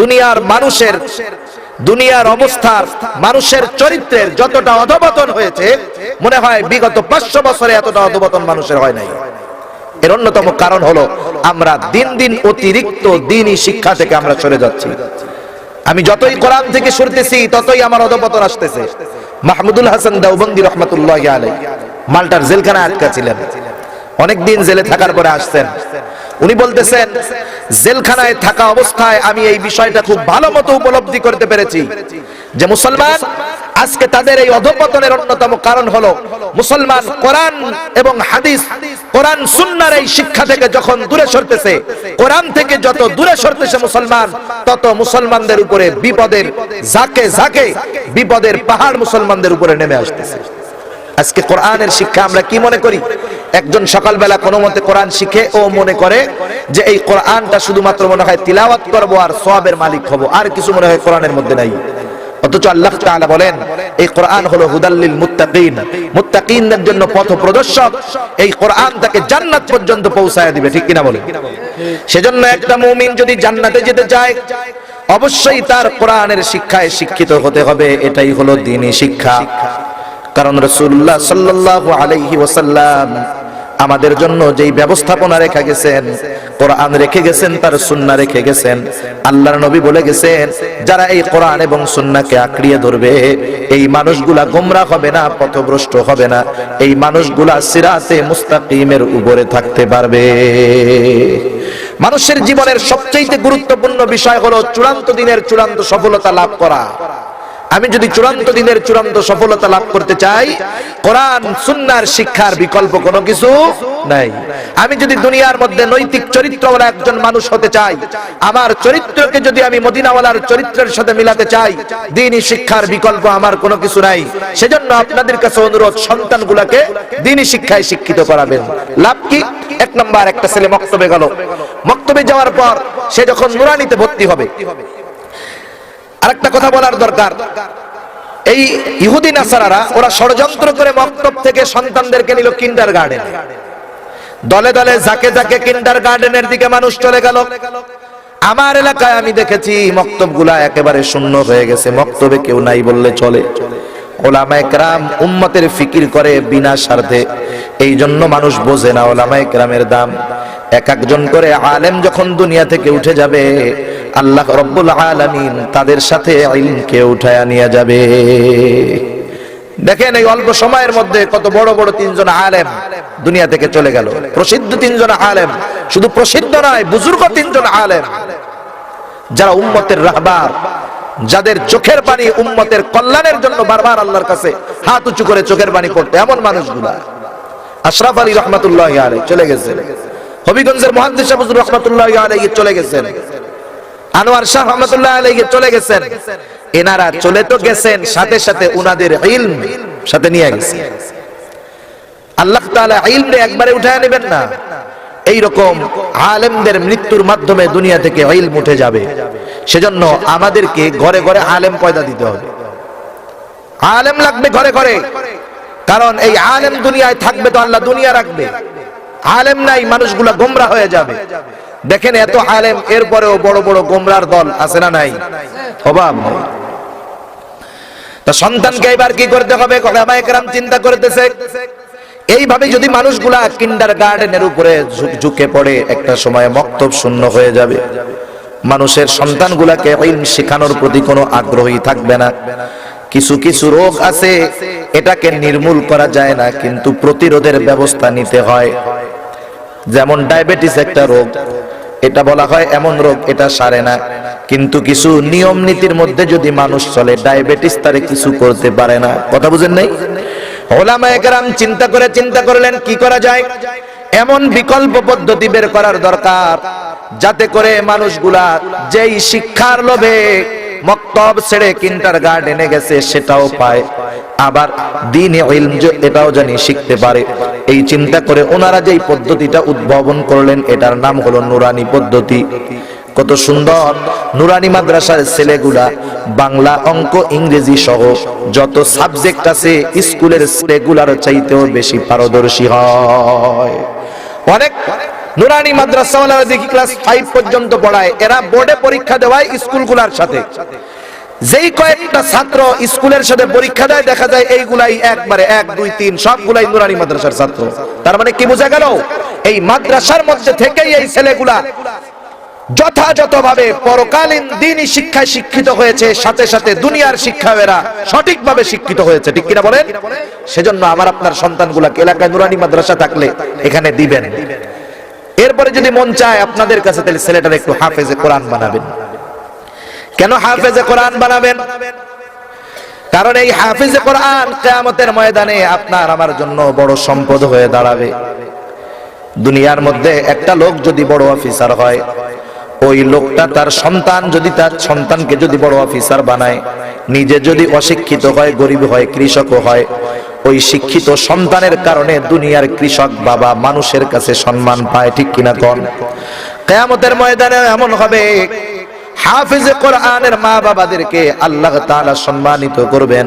দুনিয়ার মানুষের, দুনিয়ার অবস্থার, মানুষের চরিত্রের যতটা অধঃপতন হয়েছে, মনে হয় বিগত 500 বছরে এতটা অধঃপতন মানুষের হয় নাই। এর অন্যতম কারণ হলো আমরা দিন দিন অতিরিক্ত দ্বীনি শিক্ষা থেকে আমরা সরে যাচ্ছি। আমি যতই কোরআন থেকে সরতেছি ততই আমার অধঃপতন আসতেছে। মাহমুদুল হাসান দেওবন্দি রহমাতুল্লাহি আলাইহি মাল্টার জেলখানায় আটকা ছিলেন, অনেকদিন জেলে থাকার পরে আসছেন। উনি বলতেছেন, জেলখানায় থাকা অবস্থায় আমি এই বিষয়টা খুব ভালো মতো উপলব্ধি করতে পেরেছি যে মুসলমান আজকে তাদের এই অধঃপতনের অন্যতম কারণ হলো মুসলমান কোরআন এবং হাদিস, কোরআন সুন্নাহর এই শিক্ষা থেকে যখন দূরে সরতেছে, কোরআন থেকে যত দূরে সরতেছে মুসলমান, তত মুসলমানদের উপরে বিপদের ঝাঁকে ঝাঁকে বিপদের পাহাড় মুসলমানদের উপরে নেমে আসতেছে। আজকে কোরআনের শিক্ষা আমরা কি মনে করি? একজন সকালবেলা কোনো মতে কোরআন শিখে ও মনে করে যে এই কোরআনটা শুধুমাত্র মনে হয় তিলাওয়াত করব আর সওয়াবের মালিক হব, আর কিছু মনে হয় কোরআনের মধ্যে নাই। অথচ আল্লাহ তাআলা বলেন এই কোরআন হলো হুদাল্লিল মুত্তাকিন, মুত্তাকিনদের জন্য পথ প্রদর্শক। এই কোরআন তাকে জান্নাত পর্যন্ত পৌঁছায় দিবে, ঠিক কিনা বলেন? সেজন্য একটা মুমিন যদি জান্নাতে যেতে চায় অবশ্যই তার কোরআনের শিক্ষায় শিক্ষিত হতে হবে। এটাই হলো দ্বীনি শিক্ষা। কারণ রাসূলুল্লাহ সাল্লাল্লাহু আলাইহি ওয়াসাল্লাম আমাদের জন্য যেই ব্যবস্থাপনা রেখে গেছেন, কোরআন রেখে গেছেন, তার সুন্নাহ রেখে গেছেন। আল্লাহর নবী বলে গেছেন, যারা এই কোরআন এবং সুন্নাহকে আঁকড়িয়ে ধরবে এই মানুষগুলা গোমরাহ হবে না, পথভ্রষ্ট হবে না, এই মানুষগুলা সিরাতে মুস্তাকিমের উপরে থাকতে পারবে। মানুষের জীবনের সবচেয়ে গুরুত্বপূর্ণ বিষয় হলো চূড়ান্ত দিনের চূড়ান্ত সফলতা লাভ করা। আমি যদি চূড়ান্ত দিনের চূড়ান্ত সফলতা লাভ করতে চাই, কোরআন সুন্নাহর শিক্ষার বিকল্প কোনো কিছু নাই। আমি যদি দুনিয়ার মধ্যে নৈতিক চরিত্রওয়ালা একজন মানুষ হতে চাই, আমার চরিত্রকে যদি আমি মদিনাওয়ালার চরিত্রের সাথে মিলাতে চাই, দ্বীনি শিক্ষার বিকল্প আমার কোনো কিছু নাই। সেজন্য আপনাদের কাছে অনুরোধ, সন্তানগুলোকে দ্বীনি শিক্ষায় শিক্ষিত করাবেন। লাভ কি? 1 নাম্বার, একটা ছেলে মক্তবে গেল, মক্তবে যাওয়ার পর সে যখন নুরানিতে ভর্তি হবে, আরেকটা কথা বলার দরকার, এই ইহুদি নাসারারা ওরা ষড়যন্ত্র করে মক্তব থেকে সন্তানদেরকে নিল কিন্ডারগার্টেন। দলে দলে ঝাঁকে ঝাঁকে কিন্ডারগার্টেনের দিকে মানুষ চলে গেল। আমার এলাকায় আমি দেখেছি মক্তবগুলা একেবারে শূন্য হয়ে গেছে, মক্তবে কেউ নাই বললে চলে। ওলামায়ে কেরাম উম্মতের ফিকির করে বিনা স্বার্থে, এই জন্য মানুষ বোঝে না ওলামায়ে কেরামের দাম। এক একজন করে আলেম যখন দুনিয়া থেকে উঠে যাবে, আল্লাহ রব্বুল আলামিন তাদের সাথে ইলমকে উঠায়া নিয়ে যাবে। দেখেন এই অল্প সময়ের মধ্যে কত বড় বড় 3 জন আলেম দুনিয়া থেকে চলে গেল। প্রসিদ্ধ 3 জন আলেম, শুধু প্রসিদ্ধ নয়, বুজুর্গ 3 জন আলেম, যারা উম্মতের রাহবার, যাদের চোখের পানি উম্মতের কল্যাণের জন্য বারবার আল্লাহর কাছে হাত উঁচু করে চোখের পানি পড়তে, এমন মানুষগুলা। আশরাফ আলী রহমাতুল্লাহি আলাইহি চলে গেছেন, হবিগঞ্জের মুহাদ্দিস হুজুর রহমাতুল্লাহি আলাইহি চলে গেছেন, আনোয়ার শাহ রহমাতুল্লাহি আলাইহি চলে গেছেন। এনারা চলে তো গেছেন, সাথে সাথে উনাদের ইলম সাথে নিয়ে গেছেন। আল্লাহ তাআলা ইলমে একবারে উঠায় নেবেন না। এই রকম আলেমদের মৃত্যুর মাধ্যমে দুনিয়া থেকে ইলম উঠে যাবে। সেজন্য আমাদেরকে ঘরে ঘরে আলেম পয়দা দিতে হবে। আলেম লাগবে ঘরে ঘরে, কারণ এই আলেম দুনিয়ায় থাকবে তো আল্লাহ দুনিয়া রাখবে। আলেম নাই, মানুষগুলা গোমরা হয়ে যাবে। দেখেন এত আলেম, এরপরেও বড় বড় গোমরার দল আছে না নাই? অভাব নাই। তা সন্তানকে এবার কি করতে হবে? ওলামায়ে কেরাম চিন্তা করতেছে, এইভাবে যদি মানুষগুলা কিন্ডারগার্টেনের উপরে ঝুঁকে পড়ে, একটা সময় মক্তব শূন্য হয়ে যাবে। মানুষের সন্তানগুলাকে ইলম শেখানোর প্রতি কোনো আগ্রহী থাকবে না। কিছু কিছু রোগ আছে, এটাকে নির্মূল করা যায় না, কিন্তু প্রতিরোধের ব্যবস্থা নিতে হয়। যেমন ডায়াবেটিস একটা রোগ, এটা বলা হয় এমন রোগ এটা সারে না, কিন্তু কিছু নিয়ম নীতির মধ্যে যদি মানুষ চলে, ডায়াবেটিস তারে কিছু করতে পারে না। কথা বুঝেন নাই? ওলামায়ে কেরাম চিন্তা করলেন কি করা যায়। এমন বিকল্প পদ্ধতি বের করার দরকার যাতে করে মানুষগুলা যেই শিক্ষার লোভে মক্তব ছেড়ে কিন্ডারগার্টেনে গেছে সেটাও পায়, আবার দ্বীনি ইলম এটাও জানি শিখতে পারে। এই চিন্তা করে ওনারা যেই পদ্ধতিটা উদ্ভাবন করলেন এটার নাম হলো নুরানি পদ্ধতি। কত সুন্দর! নুরানি মাদ্রাসার ছেলেগুলা বাংলা, অঙ্ক, ইংরেজি সহ যত সাবজেক্ট আছে স্কুলের ছেলেগুলার চাইতেও বেশি পারদর্শী হয়। অনেক নুরানি মাদ্রাসাওয়ালারা দেখি ক্লাস 5 পর্যন্ত পড়ায়, এরা বোর্ডে পরীক্ষা দেওয়ায় স্কুলগুলার সাথে। যেই কয়েকটা ছাত্র স্কুলের সাথে পরীক্ষা দেয় দেখা যায় এইগুলাই একবারে 1, 2, 3 সবগুলাই নুরানি মাদ্রাসার ছাত্র। তার মানে কি বোঝা গেল? এই মাদ্রাসার মধ্যে থেকেই এই ছেলেগুলা যথাযথভাবে পরকালীন দ্বীনি শিক্ষায় শিক্ষিত হয়েছে, সাথে সাথে দুনিয়ার শিক্ষা এরা সঠিকভাবে শিক্ষিত হয়েছে। ঠিক কিনা বলেন? সেজন্য আমার আপনার সন্তানগুলাকে এলাকায় নুরানি মাদ্রাসা থাকলে এখানে দিবেন। এরপরে যদি মন চায় আপনাদের কাছে, তাহলে ছেলেটার একটু হাফেজে কোরআন বানাবেন। কেন হাফেজে কোরআন বানাবেন? কারণ এই হাফেজে কোরআন কিয়ামতের ময়দানে আপনার আমার জন্য বড় সম্পদ হয়ে দাঁড়াবে। দুনিয়ার মধ্যে একটা লোক যদি বড় অফিসার হয়, ওই লোকটা তার সন্তানকে যদি বড় অফিসার বানায়, নিজে যদি অশিক্ষিত হয়, গরিব হয়, কৃষকও হয়, ওই শিক্ষিত সন্তানের কারণে দুনিয়ার কৃষক বাবা মানুষের কাছে সম্মান পায়। ঠিক কিনা কোন? কিয়ামতের ময়দানে এমন হবে, হাফেজে কোরআনের মা বাবাদেরকে আল্লাহ তাআলা সম্মানিত করবেন,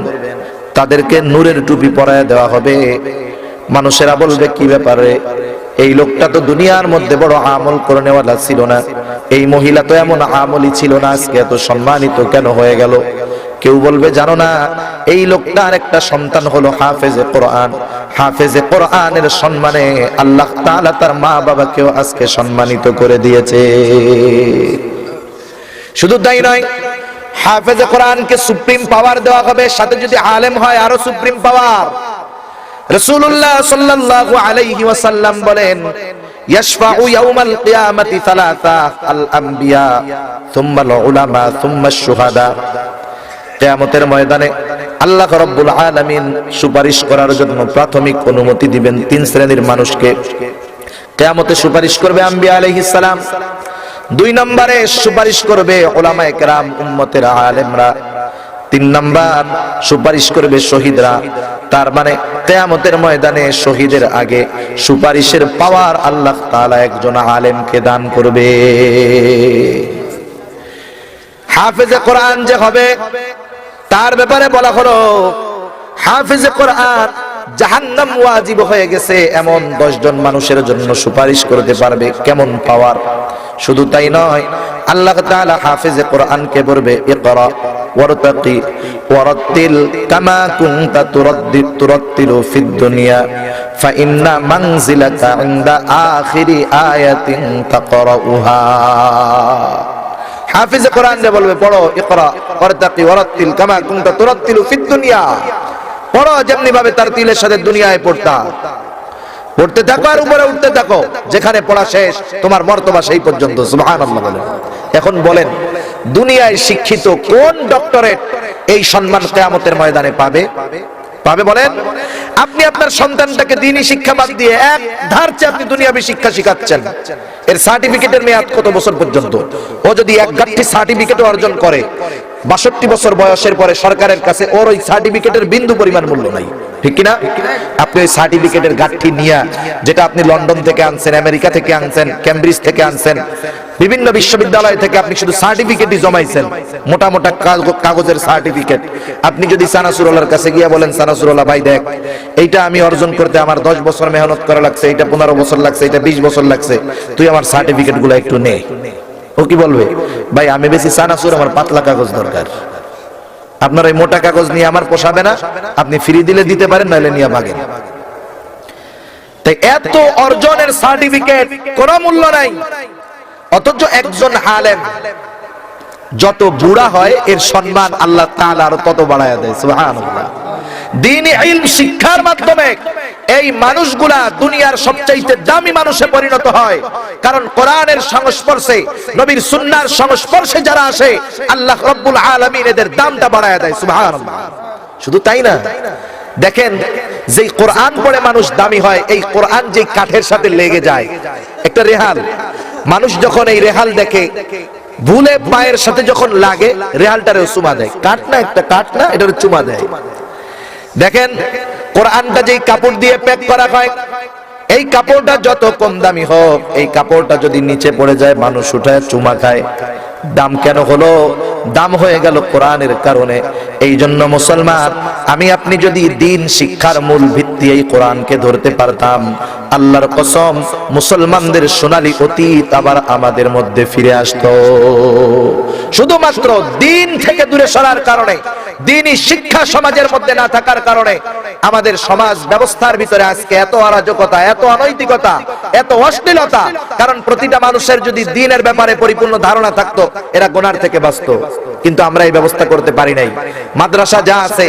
তাদেরকে নূরের টুপি পরায় দেওয়া হবে। মানুষেরা বলবে কি ব্যাপারে, এই লোকটা তো দুনিয়ার মধ্যে বড় আমল করেনেওয়ালা ছিল না, এই মহিলা তো এমন আমলই ছিল না, আজকে এত সম্মানিত কেন হয়ে গেল? কেউ বলবে জানো না, এই লোকটার একটা সন্তান হলো হাফেজে কোরআন। হাফেজে কোরআনের সম্মানে আল্লাহ তাআলা তার মা বাবাকেও আজকে সম্মানিত করে দিয়েছে। শুধু তাই নয়, হাফেজে কোরআনকে সুপ্রিম পাওয়ার দেওয়া হবে, সাথে যদি আলেম হয় আরো সুপ্রিম পাওয়ার। রাসূলুল্লাহ সাল্লাল্লাহু আলাইহি ওয়াসাল্লাম বলেন, ইয়াশফাউ ইয়াউমাল কিয়ামাতি সালাসা, আল আম্বিয়া সুম্মা আল উলামা সুম্মা আশ শুহাদা। কিয়ামতের ময়দানে আল্লাহ রাব্বুল আলামিন সুপারিশ করার জন্য প্রাথমিক অনুমতি দিবেন 3 শ্রেণীর মানুষকে। কিয়ামতে সুপারিশ করবে আম্বিয়া আলাইহিস সালাম, 2 নম্বরে সুপারিশ করবে উলামায়ে কেরাম উম্মতের আলেমরা, 3 নম্বর সুপারিশ করবে শহীদরা। তার মানে কিয়ামতের ময়দানে শহীদের আগে সুপারিশের পাওয়ার আল্লাহ তাআলা একজন আলেমকে দান করবে। হাফেজে কোরআন যে হবে তার ব্যাপারে বলা হলো, হাফেজে কোরআন জাহান্নাম ওয়াজিব হয়ে গেছে এমন 10 জন মানুষের জন্য সুপারিশ করতে পারবে। কেমন পাওয়ার! শুধু তাই নয়, আল্লাহ তাআলা হাফেজে কোরআনকে বলবে, ইকরা ওয়ারতাকি ওয়ারাত্তিল কামা কুনতা তুরাত্তিলু ফিদ দুনিয়া ফাইন্না মানজিলাকা ইনদা আখিরি আয়াতিন তাকরাউহা। হাফেজে কোরআন যে বলবে, পড়ো, ইকরা ওয়ারতাকি ওয়ারাত্তিল কামা কুনতা তুরাত্তিলু ফিদ দুনিয়া, পড়ো যেমনি ভাবে তারতিলের সাথে দুনিয়ায় পড়তে থাকো আর উপরে উঠতে থাকো, যেখানে পড়া শেষ তোমার মর্তবা সেই পর্যন্ত। সুবহানাল্লাহ বলেন। এখন বলেন, দুনিয়ায় শিক্ষিত কোন ডক্টরেট এই সম্মান কিয়ামতের ময়দানে পাবে বলেন? আপনি আপনার সন্তানটাকে দ্বীনি শিক্ষা বাদ দিয়ে এক ধারচে আপনি দুনিয়াবি শিক্ষা শিখাচ্ছেন, এর সার্টিফিকেটের মেয়াদ কত বছর পর্যন্ত? ও যদি এক গাঁটটি সার্টিফিকেট অর্জন করে 62 বছর বয়সের পরে সরকারের কাছে ওর ওই সার্টিফিকেটের বিন্দু পরিমাণ মূল্য নাই। ঠিক কিনা? আপনি ওই সার্টিফিকেটের গাঁটটি নিয়ে, যেটা আপনি লন্ডন থেকে আনছেন, আমেরিকা থেকে আনছেন, কেমব্রিজ থেকে আনছেন, বিভিন্ন বিশ্ববিদ্যালয় থেকে আপনি শুধু সার্টিফিকেটই জমাইছেন, মোটা মোটা কাগজের সার্টিফিকেট। আপনি যদি সানাসুরুল্লাহর কাছে গিয়ে বলেন, সানাসুরুল্লাহ ভাই দেখ, এইটা আমি অর্জন করতে আমার 10 বছর মেহনত করা লাগছে, এইটা 15 বছর লাগছে, এইটা 20 বছর লাগছে, তুই আমার সার্টিফিকেট গুলো একটু নে। ও কি বলবে? ভাই আমি বেশি সানাসুর, আমার পাতলা কাগজ দরকার, আপনার এই মোটা কাগজ নিয়ে আমার পোষাবে না, আপনি ফ্রি দিলে দিতে পারেন, নাহলে নিয়ে ভাগেন। তাই এত অর্জনের সার্টিফিকেট কোনো মূল্য নাই। অথচ একজন আলেম যত বুড়া হয় এর সম্মান আল্লাহ তাআলা আরো তত বাড়ায়া দেয়। সুবহানাল্লাহ। দ্বীনি ইলম শিক্ষার মাধ্যমে এই মানুষগুলা দুনিয়ার সবচাইতে দামি মানুষে পরিণত হয়, কারণ কোরআনের সংস্পর্শে, নবীর সুন্নাহর সংস্পর্শে যারা আসে আল্লাহ রাব্বুল আলামিন এদের দামটা বাড়ায়া দেয়। সুবহানাল্লাহ। শুধু তাই না, দেখেন যেই কোরআন পড়ে মানুষ দামি হয়, এই কোরআন যেই কাঠের সাথে লেগে যায়, একটা রেহান মানুষ যখন এই রেহাল দেখে ভুলে পায়ের সাথে যখন লাগে রেহালটারেও চুমা দেয়, কাট না একটা কাট না, এটার চুমা দেয়। দেখেন কোরআনটা যেই কাপড় দিয়ে প্যাক করা হয়, এই কাপড়টা যত কম দামি হোক, এই কাপড়টা যদি নিচে পড়ে যায় মানুষ উঠায় চুমা খায়। দাম কেন হলো? দাম হয়ে গেল কোরআনের কারণে। এই জন্য মুসলমান, আমি আপনি যদি দিন শিক্ষার মূল ভিত্তি এই কোরআনকে ধরতে পারতাম, আল্লাহর কসম মুসলমানদের সোনালী অতীত আবার আমাদের মধ্যে ফিরে আসতো। শুধুমাত্র দিন থেকে দূরে সরার কারণে, দিনই শিক্ষা সমাজের মধ্যে না থাকার কারণে আমাদের সমাজ ব্যবস্থার ভিতরে আজকে এত অরাজকতা, এত অনৈতিকতা, এত অশ্লীলতা। কারণ প্রতিটা মানুষের যদি দিনের ব্যাপারে পরিপূর্ণ ধারণা থাকতো, এরা গুনার থেকে বাঁচত। কিন্তু আমরা এই ব্যবস্থা করতে পারি নাই। মাদ্রাসা যা আছে